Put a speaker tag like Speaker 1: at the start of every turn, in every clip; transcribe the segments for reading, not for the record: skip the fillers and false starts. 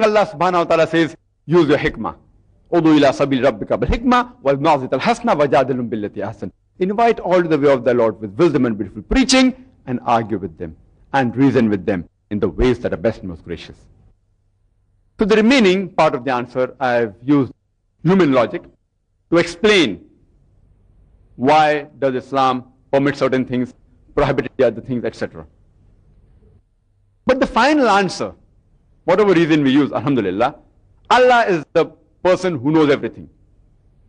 Speaker 1: Allah subhanahu wa ta'ala says, use your hikmah. Udu ila sabil rabbika bil hikmah wal mawzit al hasna wajadilum billati ahsan. Invite all to the way of the Lord with wisdom and beautiful preaching, and argue with them and reason with them in the ways that are best and most gracious. So the remaining part of the answer, I have used human logic to explain why does Islam permit certain things, prohibit the other things, etc. But the final answer, whatever reason we use, alhamdulillah, Allah is the person who knows everything.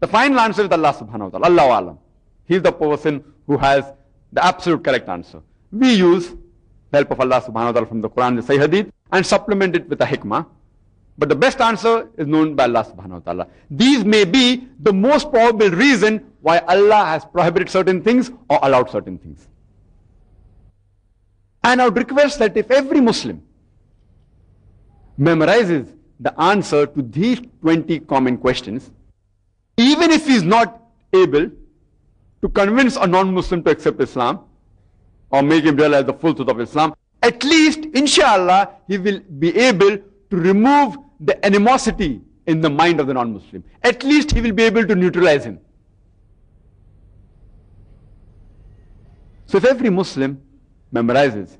Speaker 1: The final answer is Allah subhanahu wa ta'ala, Allahu alam. He is the person who has the absolute correct answer. We use the help of Allah subhanahu wa ta'ala from the Quran and Sahih Hadith and supplement it with a hikmah. But the best answer is known by Allah subhanahu wa ta'ala. These may be the most probable reason why Allah has prohibited certain things or allowed certain things. And I would request that if every Muslim memorizes the answer to these 20 common questions, even if he is not able to convince a non-Muslim to accept Islam or make him realize the full truth of Islam, at least, inshallah, he will be able to remove the animosity in the mind of the non-Muslim. At least he will be able to neutralize him. So if every Muslim memorizes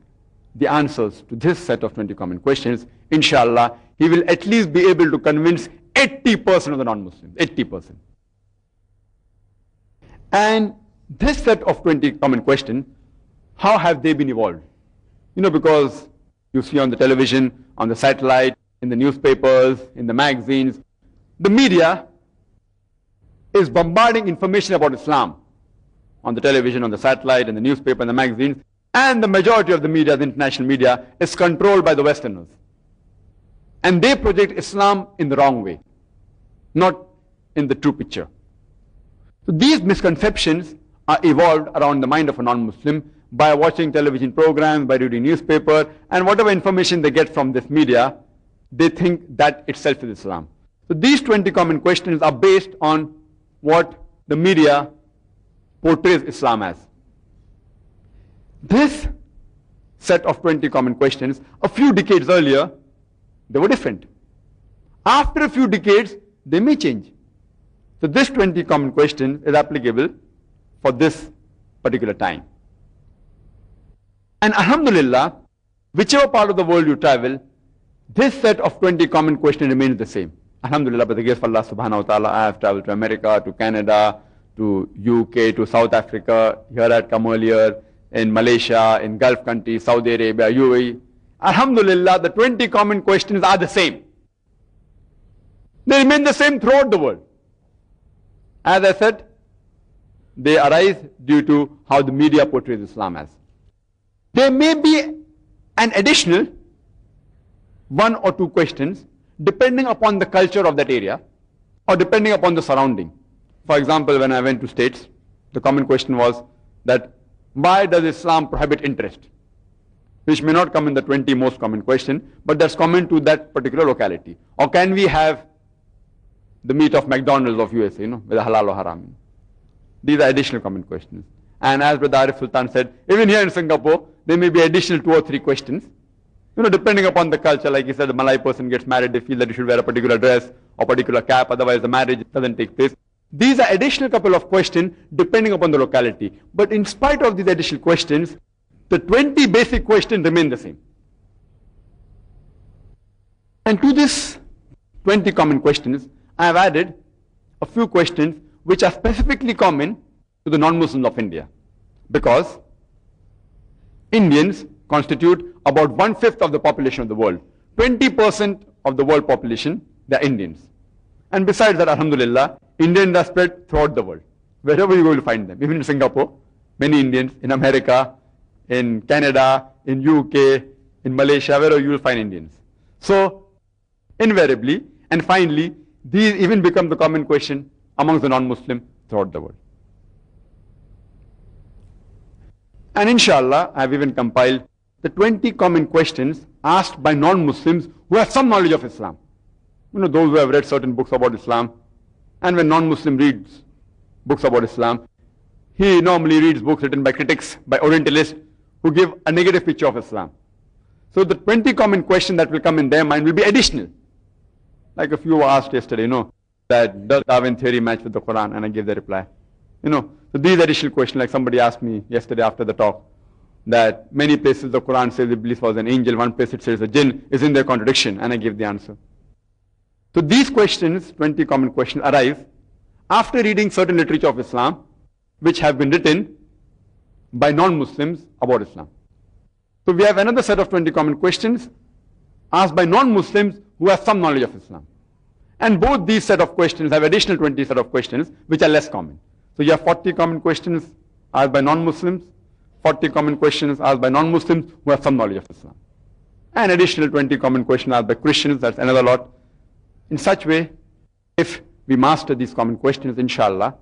Speaker 1: the answers to this set of 20 common questions, inshallah, he will at least be able to convince 80% of the non-Muslims, 80%. And this set of 20 common questions, how have they been evolved? You know, because you see on the television, on the satellite, in the newspapers, in the magazines, the media is bombarding information about Islam on the television, on the satellite, in the newspaper, in the magazines, and the majority of the media, the international media, is controlled by the Westerners. And they project Islam in the wrong way, not in the true picture. So these misconceptions are evolved around the mind of a non-Muslim by watching television programs, by reading newspaper, and whatever information they get from this media, they think that itself is Islam. So these 20 common questions are based on what the media portrays Islam as. This set of 20 common questions, a few decades earlier, they were different. After a few decades, they may change. So this 20 common question is applicable for this particular time. And alhamdulillah, whichever part of the world you travel, this set of 20 common questions remains the same. Alhamdulillah, by the grace of Allah subhanahu wa ta'ala, I have traveled to America, to Canada, to UK, to South Africa. Here I had come earlier, in Malaysia, in Gulf countries, Saudi Arabia, UAE. Alhamdulillah, the 20 common questions are the same. They remain the same throughout the world. As I said, they arise due to how the media portrays Islam as. There may be an additional one or two questions depending upon the culture of that area or depending upon the surrounding. For example, when I went to States, the common question was that why does Islam prohibit interest? Which may not come in the 20 most common question, but that's common to that particular locality. Or can we have the meat of McDonald's of USA, you know, with a halal or haram? These are additional common questions. And as Brother Arif Sultan said, even here in Singapore, there may be additional 2 or 3 questions. You know, depending upon the culture, like he said, the Malay person gets married, they feel that he should wear a particular dress or particular cap, otherwise the marriage doesn't take place. These are additional couple of questions depending upon the locality. But in spite of these additional questions, the 20 basic questions remain the same. And to this 20 common questions, I have added a few questions which are specifically common to the non-Muslims of India. Because Indians constitute about 1/5 of the population of the world. 20% of the world population, they are Indians. And besides that, alhamdulillah, Indians are spread throughout the world. Wherever you go, you will find them. Even in Singapore, many Indians, in America, in Canada, in UK, in Malaysia, wherever you will find Indians. So, invariably, and finally, these even become the common question amongst the non-Muslim throughout the world. And inshallah, I have even compiled the 20 common questions asked by non-Muslims who have some knowledge of Islam. You know, those who have read certain books about Islam. And when non-Muslim reads books about Islam, he normally reads books written by critics, by Orientalists, who give a negative picture of Islam. So the 20 common questions that will come in their mind will be additional Like a few were asked yesterday, that does Darwin theory match with the Quran? And I gave the reply. So these additional questions, like somebody asked me yesterday after the talk, that many places the Quran says Iblis was an angel, one place it says a jinn, is in their contradiction, and I gave the answer. So these questions, 20 common questions, arise after reading certain literature of Islam, which have been written by non-Muslims about Islam. So we have another set of 20 common questions asked by non-Muslims who have some knowledge of Islam. And both these set of questions have additional 20 set of questions which are less common. So you have 40 common questions asked by non-Muslims, 40 common questions asked by non-Muslims who have some knowledge of Islam. And additional 20 common questions asked by Christians, that's another lot. In such way, if we master these common questions, inshallah,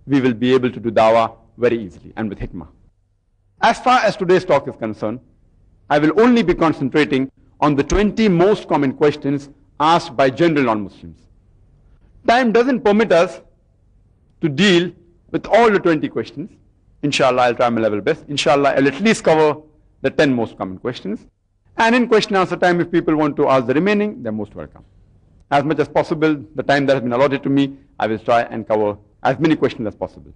Speaker 1: we will be able to do dawah very easily and with hikmah. As far as today's talk is concerned, I will only be concentrating on the 20 most common questions asked by general non-Muslims. Time doesn't permit us to deal with all the 20 questions. Inshallah, I'll try my level best. Inshallah, I'll at least cover the 10 most common questions. And in question answer time, if people want to ask the remaining, they're most welcome. As much as possible, the time that has been allotted to me, I will try and cover as many questions as possible.